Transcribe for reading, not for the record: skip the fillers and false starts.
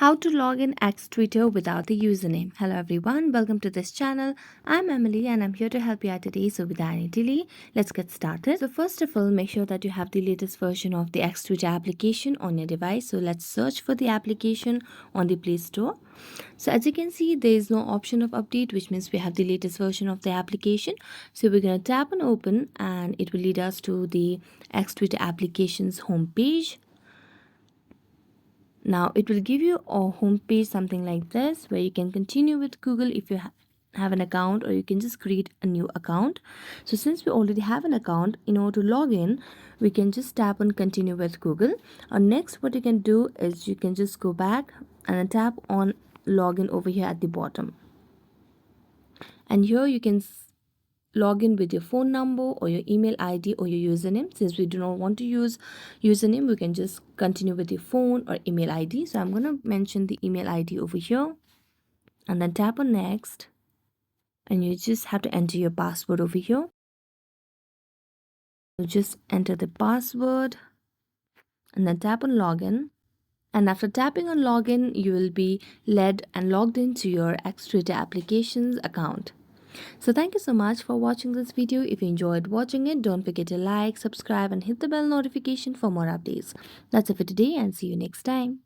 How to log in X Twitter without the username. Hello everyone, welcome to this channel. I'm Emily and I'm here to help you out today. So without any delay, let's get started. So first of all, make sure that you have the latest version of the X Twitter application on your device. So let's search for the application on the Play Store. So as you can see, there is no option of update, which means we have the latest version of the application. So we're going to tap on open and it will lead us to the X Twitter application's homepage. Now it will give you a home page something like this where you can continue with Google if you have an account, or you can just create a new account. So since we already have an account, in order to log in, we can just tap on continue with Google. Next, what you can do is you can just go back and then tap on login over here at the bottom, and here you can log in with your phone number or your email ID or your username. Since we do not want to use username, we can just continue with your phone or email ID. So I'm going to mention the email ID over here and then tap on next, and you just have to enter your password over here. So just enter the password and then tap on login. And after tapping on login, you will be led and logged into your X Twitter applications account. So thank you so much for watching this video. If you enjoyed watching it, don't forget to like, subscribe and hit the bell notification for more updates. That's it for today and see you next time.